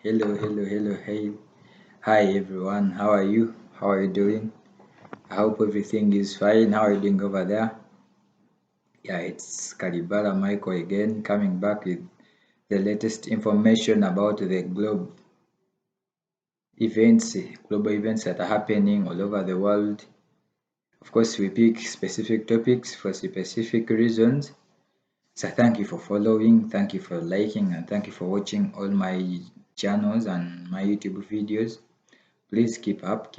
Hey. Hi everyone, how are you? How are you doing? I hope everything is fine. How are you doing over there? Yeah, it's Kalibara Michael again, coming back with the latest information about the global events that are happening all over the world. Of course, we pick specific topics for specific reasons. So thank you for following, thank you for liking, and thank you for watching all my channels and my YouTube videos. Please keep up,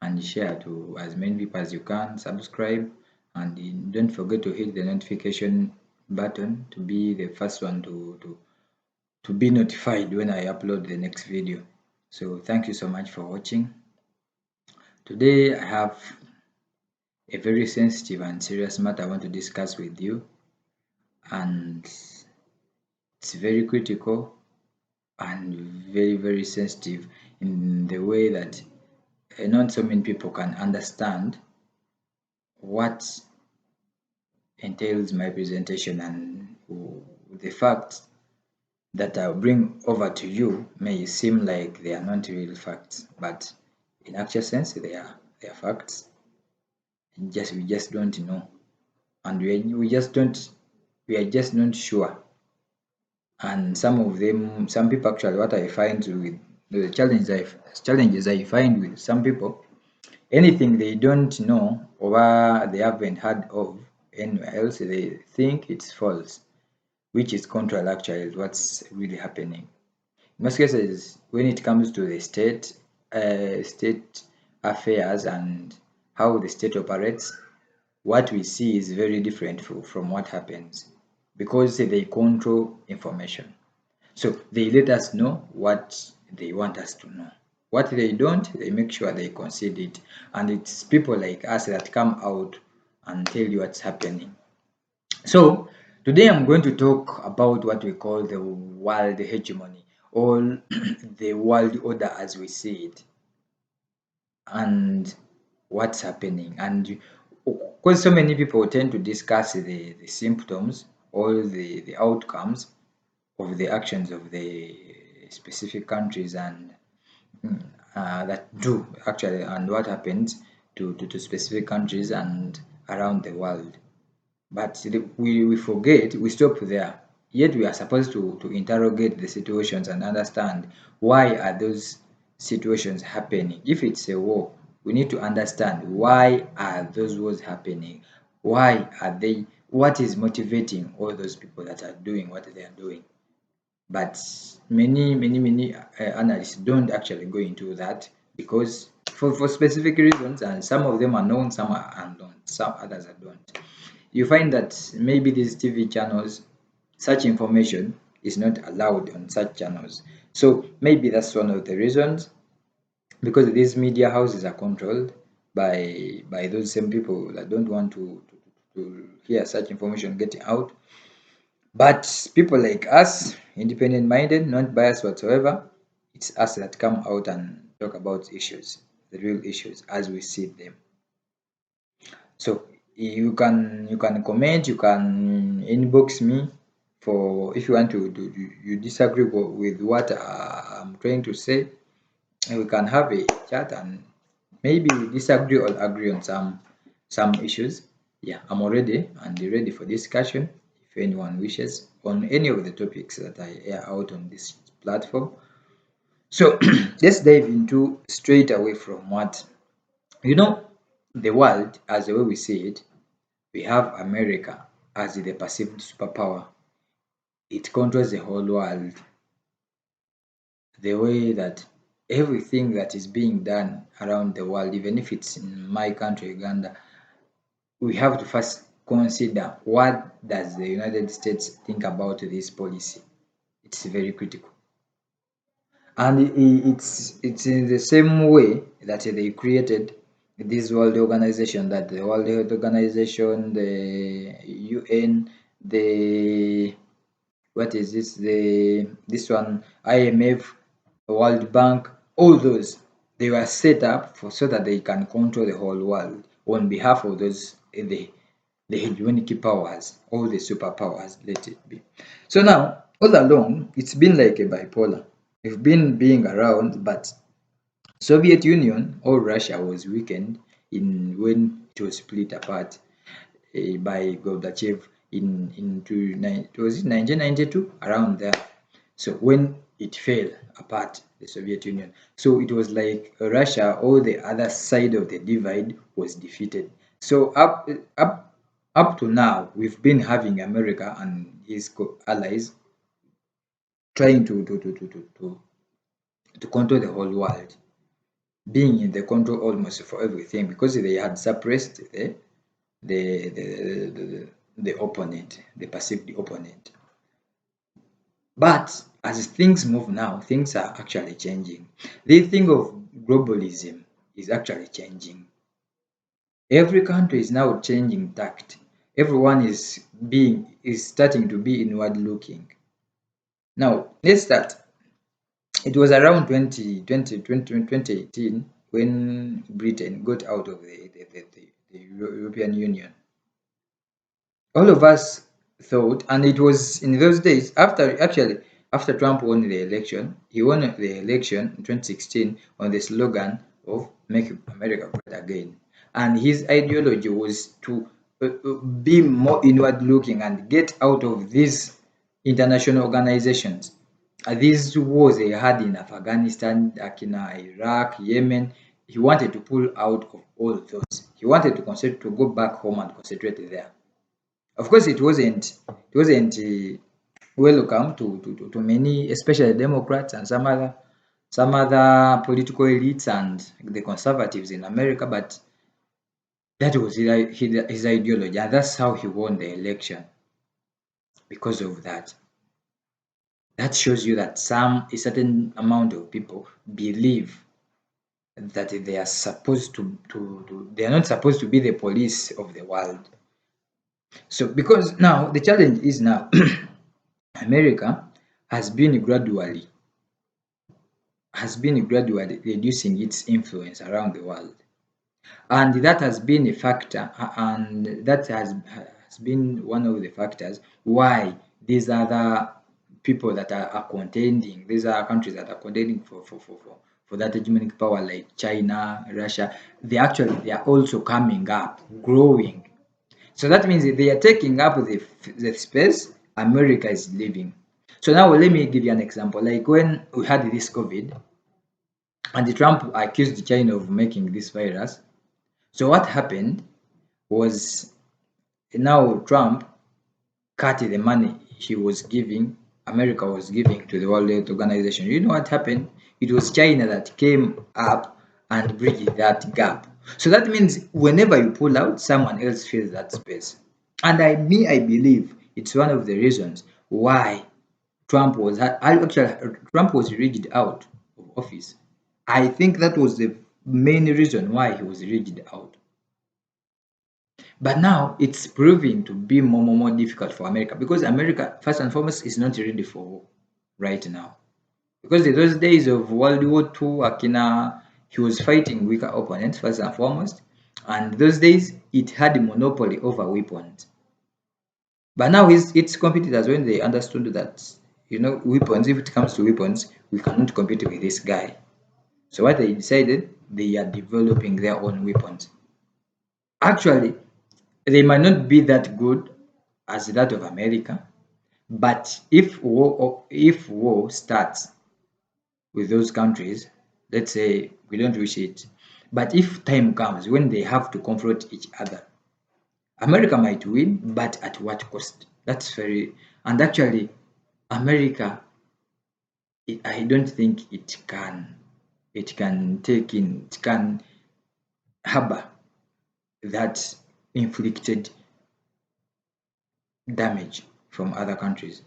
and share to as many people as you can. Subscribe, and don't forget to hit the notification button to be the first one to be notified when I upload the next video. So thank you so much for watching. Today I have a very sensitive and serious matter I want to discuss with you, and it's very critical and very sensitive in the way that not so many people can understand what entails my presentation, and the facts that I'll bring over to you may seem like they are not real facts, but in actual sense they are facts. We just don't know, and we are just not sure. And some people actually, what I find with the challenges I find with some people, anything they don't know or they haven't heard of anywhere else, they think it's false, which is contrary actually to what's really happening. In most cases, when it comes to the state affairs and how the state operates, what we see is very different from what happens, because they control information. So they let us know what they want us to know. What they don't, they make sure they concede it. And it's people like us that come out and tell you what's happening. So today I'm going to talk about what we call the world hegemony, or the world order as we see it, and what's happening. And because so many people tend to discuss the symptoms or the outcomes of the actions of the specific countries, and that do actually, and what happens to specific countries and around the world. But we forget, we stop there. Yet we are supposed to interrogate the situations and understand why are those situations happening. If it's a war, we need to understand why are those wars happening. Why are they? What is motivating all those people that are doing what they are doing? But many analysts don't actually go into that, because for specific reasons, and some of them are known, some are unknown, some others are don't. You find that maybe these TV channels, such information is not allowed on such channels. So maybe that's one of the reasons, because these media houses are controlled by those same people that don't want to hear such information getting out. But people like us, independent minded, not biased whatsoever, it's us that come out and talk about issues, the real issues as we see them. So you can comment, you can inbox me for if you want to you disagree with what I'm trying to say, and we can have a chat, and maybe we disagree or agree on some issues. Yeah, I'm already and ready for discussion if anyone wishes on any of the topics that I air out on this platform. So let's dive into straight away from what you know the world as the way we see it. We have America as the perceived superpower. It controls the whole world. The way that everything that is being done around the world, even if it's in my country, Uganda, we have to first consider what does the United States think about this policy. It's very critical. And it's in the same way that they created this world organization, that the World Health Organization, the UN, the what is this one, IMF, World Bank, all those, they were set up for so that they can control the whole world on behalf of those the hegemonic powers, all the superpowers, let it be. So now all along it's been like a bipolar. We've been being around, but Soviet Union or Russia was weakened in when it was split apart by Gorbachev was it 1992 around there. So when it fell apart, the Soviet Union, so it was like Russia or the other side of the divide was defeated. So up to now, we've been having America and his allies trying to control the whole world, being in the control almost for everything because they had suppressed the opponent, the perceived opponent. But as things move now, things are actually changing. The thing of globalism is actually changing. Every country is now changing tact. Everyone is starting to be inward looking. Now, let's start. It was around 2018 when Britain got out of the European Union. All of us thought, and it was in those days after Trump won the election. He won the election in 2016 on the slogan of "Make America Great Again," and his ideology was to be more inward looking and get out of these international organizations. These wars they had in Afghanistan, Iraq, Yemen, he wanted to pull out of all of those. He wanted to concentrate to go back home and concentrate there. Of course, it wasn't welcome to many, especially Democrats and some other political elites and the conservatives in America, but that was his ideology, and that's how he won the election because of that. That shows you that a certain amount of people believe that they are supposed they are not supposed to be the police of the world. So because now the challenge is now America has been gradually reducing its influence around the world, and that has been a factor, and that has been one of the factors why these other people that are contending, these are countries that are contending for that hegemonic power like China, Russia, they are also coming up, growing. So that means that they are taking up the space America is leaving. So now let me give you an example. Like when we had this COVID and Trump accused China of making this virus. So what happened was now Trump cut the money he was giving, America was giving to the World Health Organization. You know what happened? It was China that came up and bridged that gap. So that means whenever you pull out, someone else fills that space. And I believe it's one of the reasons why Trump was rigged out of office. I think that was the main reason why he was rigged out. But now it's proving to be more difficult for America because America, first and foremost, is not ready for war right now. Because in those days of World War II, he was fighting weaker opponents, first and foremost. And those days, it had a monopoly over weapons. But now its competitors, when they understood that, weapons, if it comes to weapons, we cannot compete with this guy. So what they decided, they are developing their own weapons. Actually, they might not be that good as that of America, but if war starts with those countries, let's say we don't wish it, but if time comes when they have to confront each other, America might win, but at what cost? That's very and actually America, I don't think it can harbor that inflicted damage from other countries.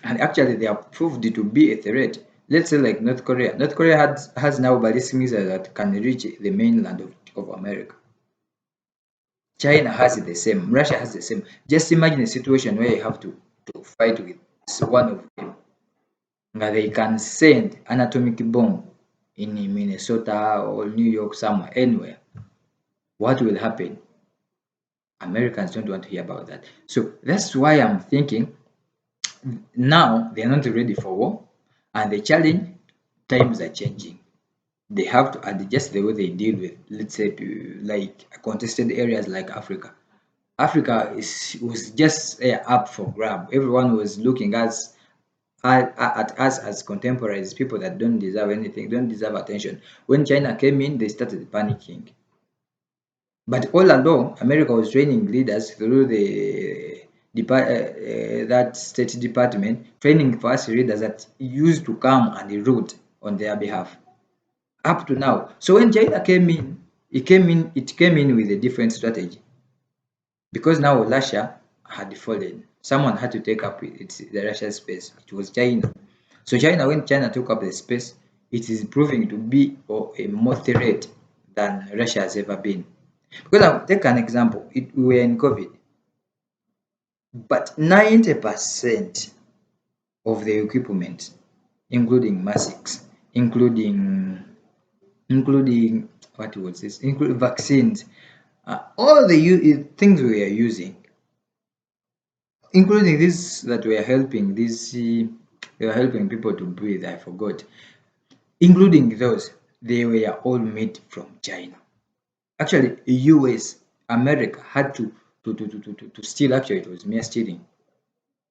And actually, they are proved to be a threat. Let's say like North Korea. North Korea has now ballistic missiles that can reach the mainland of America. China has the same. Russia has the same. Just imagine a situation where you have to fight with one of them. Now they can send an atomic bomb in Minnesota or New York, somewhere, anywhere. What will happen? Americans don't want to hear about that. So that's why I'm thinking now they are not ready for war, and the challenge, times are changing. They have to adjust the way they deal with, let's say, like contested areas like Africa. Was just up for grab. Everyone was looking at us as contemporaries, people that don't deserve anything, don't deserve attention. When China came in, they started panicking. But all along, America was training leaders through that State Department, training first leaders that used to come and root on their behalf up to now. So when China came in, it came in with a different strategy, because now Russia had fallen. Someone had to take up the Russia space. It was China. So when China took up the space, it is proving to be a more threat than Russia has ever been. Because I'll take an example. We were in COVID, but 90% of the equipment, including masks, including what was this, including vaccines, all the things we are using, including this that we are helping this we are helping people to breathe. I forgot, including those, they were all made from China. Actually, US, America had to steal. Actually, it was mere stealing.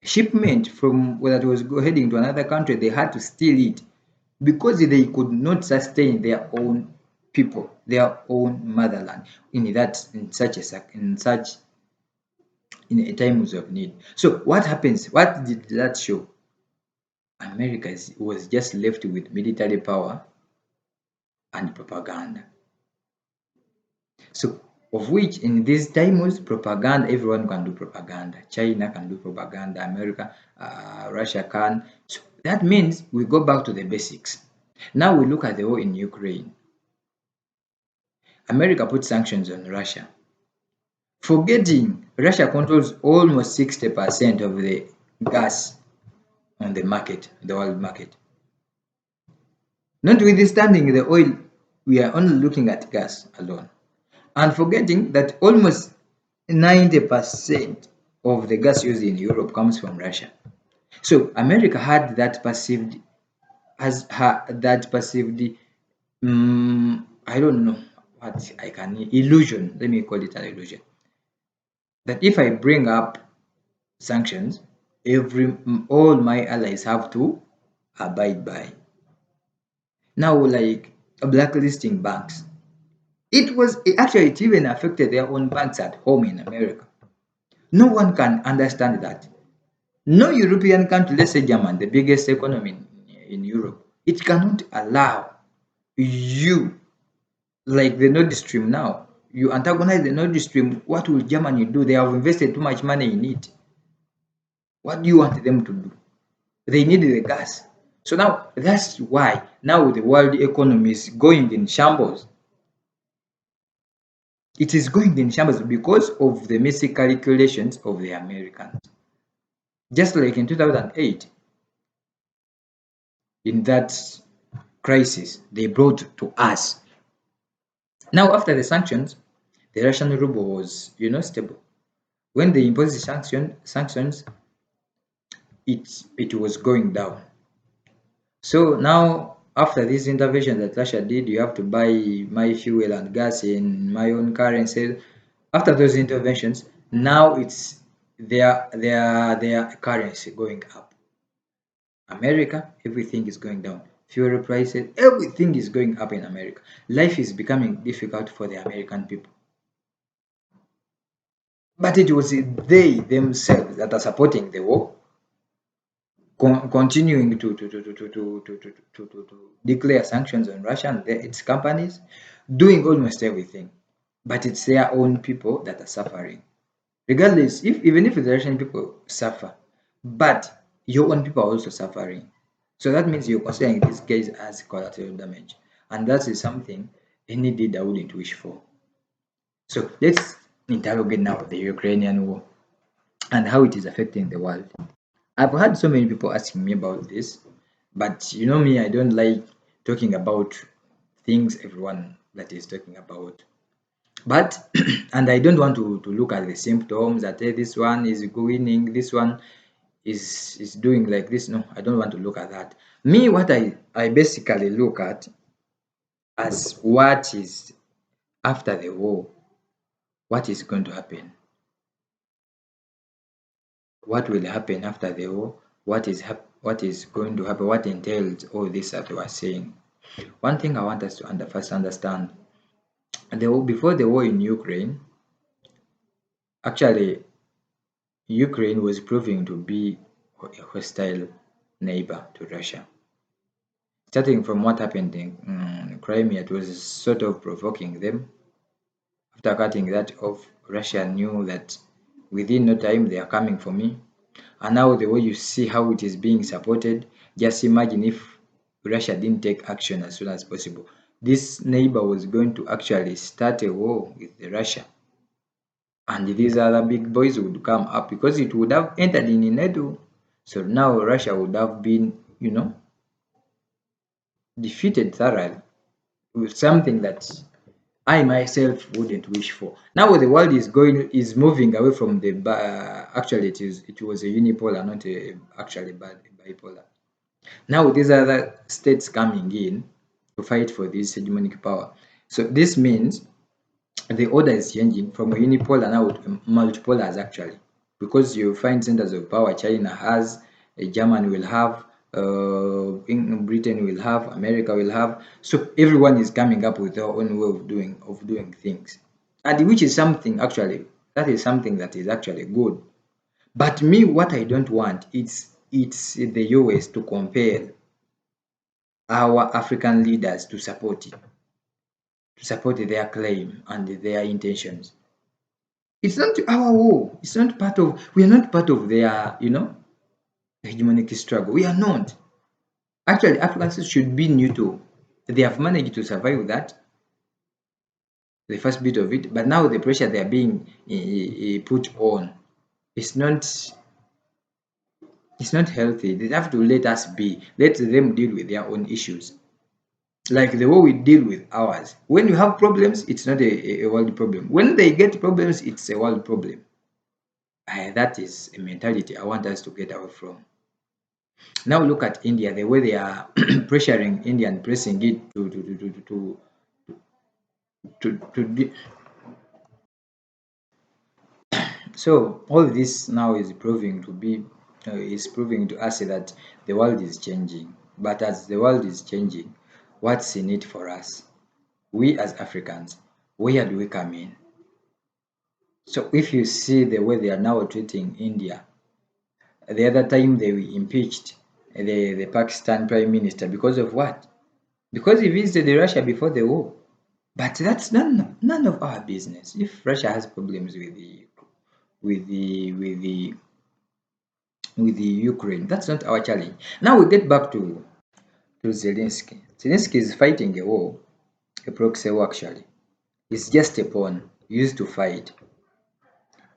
Shipment from whether it was heading to another country, they had to steal it because they could not sustain their own people, their own motherland in a times of need. So what happens? What did that show? America was just left with military power and propaganda. So, of which in these times, propaganda, everyone can do propaganda. China can do propaganda, America, Russia can. So that means we go back to the basics. Now we look at the war in Ukraine. America put sanctions on Russia, forgetting Russia controls almost 60% of the gas on the market, the world market. Notwithstanding the oil, we are only looking at gas alone, and forgetting that almost 90% of the gas used in Europe comes from Russia. So America had that perceived, I don't know what I can, illusion, let me call it an illusion, that if I bring up sanctions, all my allies have to abide by. Now, like blacklisting banks, it even affected their own banks at home in America. No one can understand that. No European country, let's say Germany, the biggest economy in Europe, it cannot allow you, like the Nord Stream now, you antagonize the Nord Stream. What will Germany do? They have invested too much money in it. What do you want them to do? They need the gas. So now that's why now the world economy is going in shambles. It is going in shambles because of the miscalculations of the Americans. Just like in 2008, in that crisis they brought to us. Now, after the sanctions, the Russian ruble was, stable. When they imposed the sanctions, it was going down. So now, after this intervention that Russia did, you have to buy my fuel and gas in my own currency. After those interventions, now it's their currency going up. America, everything is going down. Fuel prices, everything is going up in America. Life is becoming difficult for the American people. But it was they themselves that are supporting the war, continuing to declare sanctions on Russia and its companies, doing almost everything. But it's their own people that are suffering. Regardless, even if the Russian people suffer, but your own people are also suffering. So that means you're considering this case as collateral damage. And that is something any leader wouldn't wish for. So let's interrogate now the Ukrainian war and how it is affecting the world. I've had so many people asking me about this, but you know me, I don't like talking about things everyone that is talking about. But and I don't want to look at the symptoms that, hey, this one is winning, this one. is doing like this. No, I don't want to look at that. Me, what I basically look at as what is after the war, what is going to happen, what will happen after the war, what is going to happen, what entails all this that we are saying. One thing I want us to first understand, before the war in Ukraine, actually Ukraine was proving to be a hostile neighbor to Russia. Starting from what happened in Crimea, it was sort of provoking them. After cutting that off, Russia knew that within no time they are coming for me. And now the way you see how it is being supported, just imagine if Russia didn't take action as soon as possible. This neighbor was going to actually start a war with Russia. And these other big boys would come up because it would have entered in NATO. So now Russia would have been, defeated thoroughly with something that I myself wouldn't wish for. Now the world is moving away from the actually it was a unipolar, not actually bipolar. Now these other states coming in to fight for this hegemonic power. So this means the order is changing from a unipolar now to multipolars actually, because you find centers of power. China has, Germany will have, Britain will have, America will have. So everyone is coming up with their own way of doing things, and which is something actually that is something that is actually good. But me, what I don't want it's the US to compel our African leaders to support their claim and their intentions. It's not our war. It's not part of. We are not part of their, hegemonic struggle. We are not. Actually, Africans should be neutral. They have managed to survive that, the first bit of it, but now the pressure they are being put on, it's not. It's not healthy. They have to let us be. Let them deal with their own issues, like the way we deal with ours. When you have problems, it's not a world problem. When they get problems, it's a world problem. That is a mentality I want us to get away from. Now look at India, the way they are pressuring India and pressing it to. So all this now is proving to us that the world is changing. But as the world is changing, what's in it for us? We as Africans, where do we come in? So if you see the way they are now treating India, the other time they impeached the Pakistan Prime Minister because of what? Because he visited Russia before the war. But that's none of our business. If Russia has problems with the with the with the Ukraine, that's not our challenge. Now we get back to Zelensky. Zelensky is fighting a war, a proxy war actually. It's just a pawn used to fight.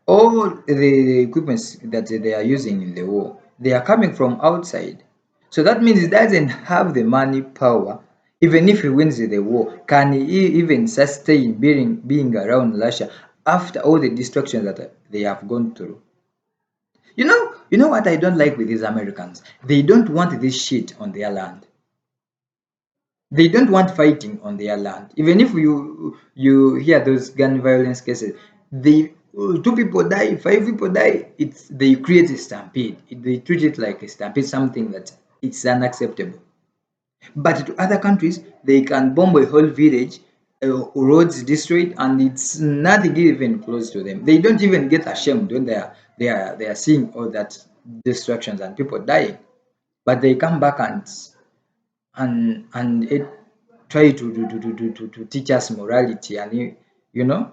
All the equipments that they are using in the war, they are coming from outside. So that means he doesn't have the money power. Even if he wins the war, can he even sustain being around Russia after all the destruction that they have gone through? You know what I don't like with these Americans? They don't want this shit on their land. They don't want fighting on their land. Even if you hear those gun violence cases, they two people die, five people die. They create a stampede. They treat it like a stampede, something that it's unacceptable. But to other countries, they can bomb a whole village, roads destroyed, and it's nothing even close to them. They don't even get ashamed when they are seeing all that destructions and people dying. But they come back and it try to teach us morality, and you know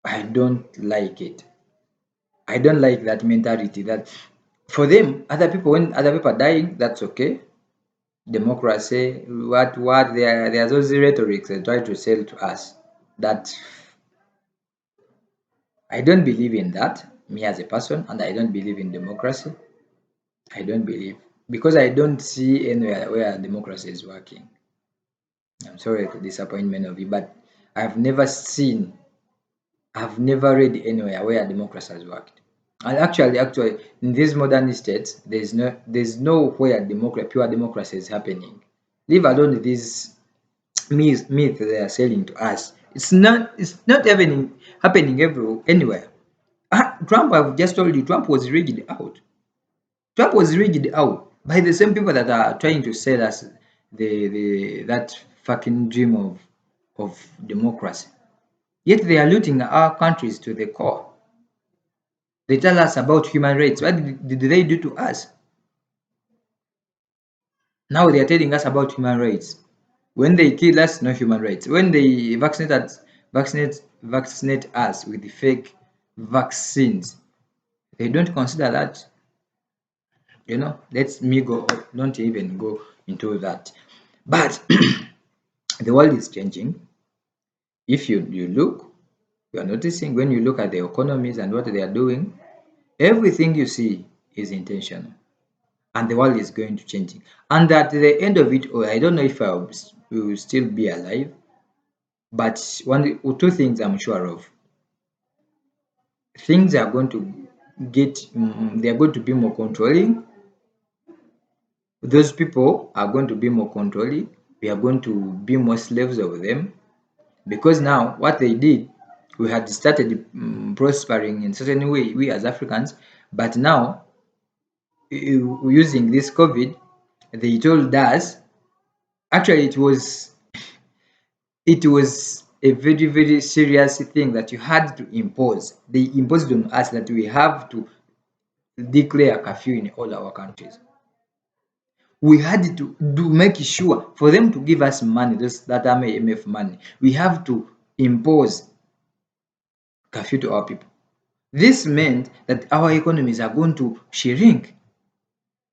I don't like it. I don't like that mentality that for them other people, when other people are dying, that's okay. Democracy, what there are those rhetorics they try to sell to us, that I don't believe in that, me as a person, and I don't believe in democracy. I don't believe, because I don't see anywhere where democracy is working. I'm sorry to disappoint many of you, but I've never seen I've never read anywhere where democracy has worked. And actually, in these modern states, there's nowhere pure democracy is happening. Leave alone this myth they are selling to us. It's not even happening anywhere. Trump, I've just told you, Trump was rigged out. Trump was rigged out by the same people that are trying to sell us the that fucking dream of democracy. Yet they are looting our countries to the core. They tell us about human rights. What did they do to us? Now they are telling us about human rights. When they kill us, no human rights. When they vaccinate us with the fake vaccines, they don't consider that. Let me go. Don't even go into that. But the world is changing. If you look, you are noticing when you look at the economies and what they are doing, everything you see is intentional. And the world is going to change. And at the end of it, I don't know if we will still be alive, but one or two things I'm sure of. Things are going to they are going to be more controlling. Those people are going to be more controlling. We are going to be more slaves of them because now what they did, we had started prospering in certain way, we as Africans, but now using this COVID, they told us actually it was a very very serious thing that you had to impose. They imposed on us that we have to declare curfew in all our countries. We had to do make sure for them to give us money, that IMF money. We have to impose curfew to our people. This meant that our economies are going to shrink.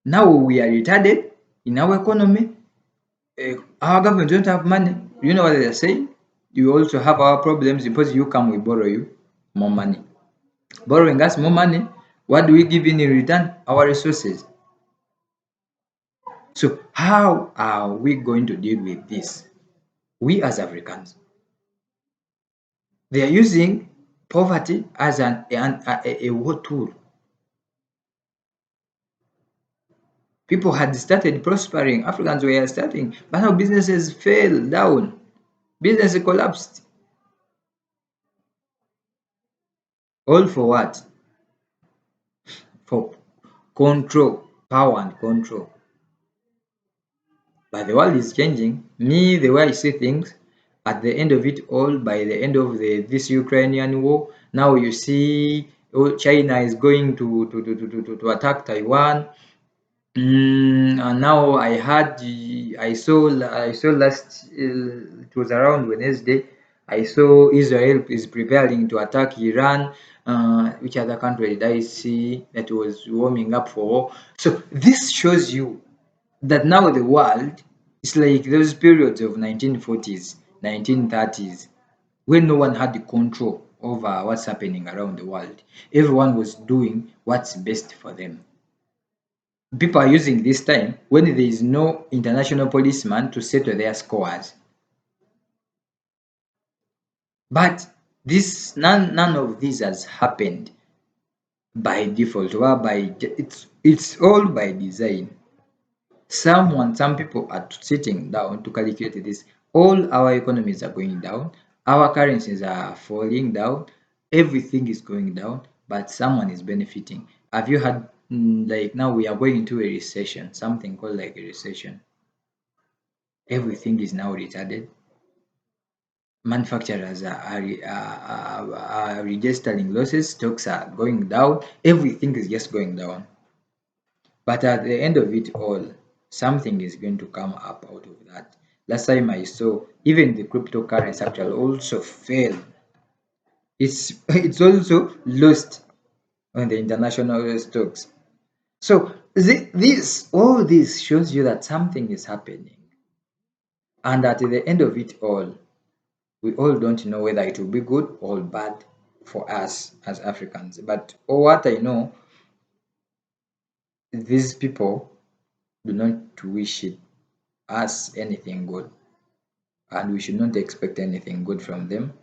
Now we are retarded in our economy. Our government don't have money. You know what they are saying? You also have our problems because you come, we borrow you more money. Borrowing us more money, what do we give in return? Our resources. So how are we going to deal with this? We as Africans, they are using poverty as a war tool. People had started prospering, Africans were starting, but now businesses fell down, business collapsed. All for what? For control, power and control. But the world is changing. Me, the way I see things, at the end of it all, by the end of this Ukrainian war, now you see China is going to attack Taiwan. And now I saw last it was around Wednesday. I saw Israel is preparing to attack Iran. Which other country did I see that was warming up for war? So this shows you that now the world is like those periods of 1940s, 1930s, when no one had the control over what's happening around the world. Everyone was doing what's best for them. People are using this time when there is no international policeman to settle their scores. But none of this has happened by default or it's all by design. Some people are sitting down to calculate this. All our economies are going down, our currencies are falling down, everything is going down, but someone is benefiting. Have you had like now we are going into a recession, something called like a recession? Everything is now retarded. Manufacturers are registering losses, stocks are going down, everything is just going down. But at the end of it all, something is going to come up out of that. Last time I saw, even the cryptocurrency actually also failed. It's also lost on the international stocks. So all this shows you that something is happening. And at the end of it all, we all don't know whether it will be good or bad for us as Africans. But what I know, these people do not wish us anything good, and we should not expect anything good from them.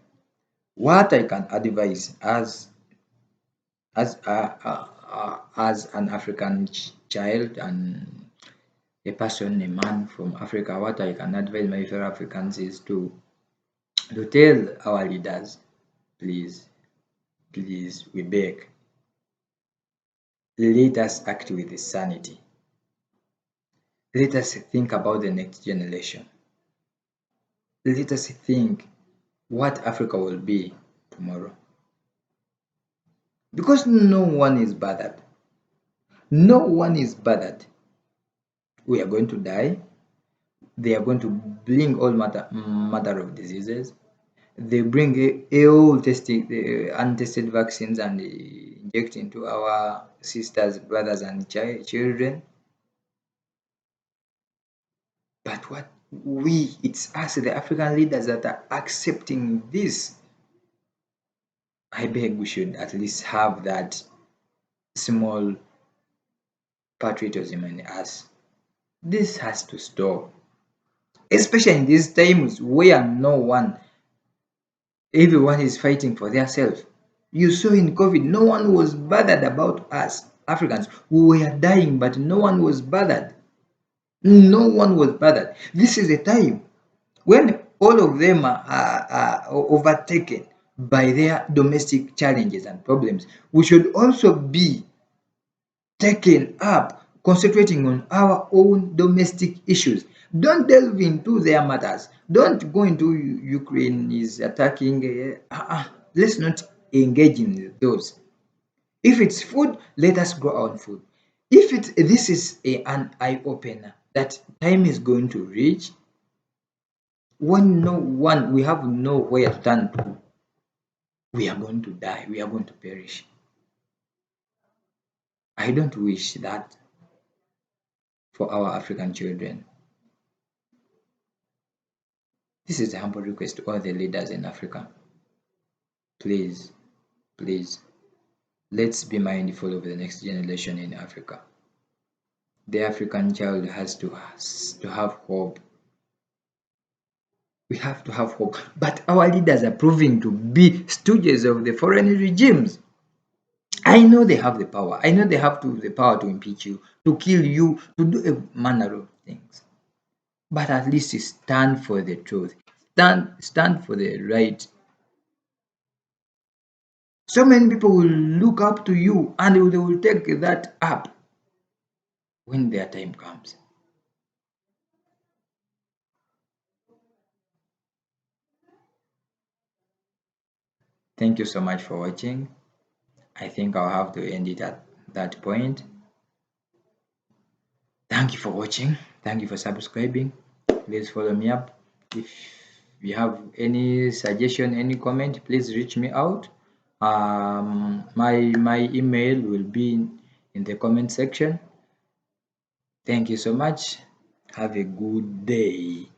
What I can advise as an African child and a person, a man from Africa, what I can advise my fellow Africans is to tell our leaders, please, please, we beg, let us act with sanity. Let us think about the next generation. Let us think what Africa will be tomorrow. Because no one is bothered. No one is bothered. We are going to die. They are going to bring all matter of diseases. They bring all testing, untested vaccines and inject into our sisters, brothers, and children. But it's us, the African leaders, that are accepting this. I beg we should at least have that small patriotism in us. This has to stop, especially in these times where everyone is fighting for their self. You saw in COVID, no one was bothered about us Africans. We were dying, but no one was bothered. No one was bothered. This is a time when all of them are overtaken by their domestic challenges and problems. We should also be taken up concentrating on our own domestic issues. Don't delve into their matters. Don't go into Ukraine is attacking. Let's not engage in those. If it's food, let us grow our own food. If this is an eye opener that time is going to reach when no one we have nowhere to turn to, we are going to die. We are going to perish. I don't wish that for our African children. This is a humble request to all the leaders in Africa. Please, please, let's be mindful of the next generation in Africa. The African child has to have hope. We have to have hope. But our leaders are proving to be stooges of the foreign regimes. I know they have the power. I know they have the power to impeach you, to kill you, to do a manner of things. But at least stand for the truth. Stand for the right. So many people will look up to you and they will take that up when their time comes. Thank you so much for watching. I think I'll have to end it at that point. Thank you for watching. Thank you for subscribing. Please follow me up. If you have any suggestion, any comment, please reach me out. My email will be in the comment section. Thank you so much. Have a good day.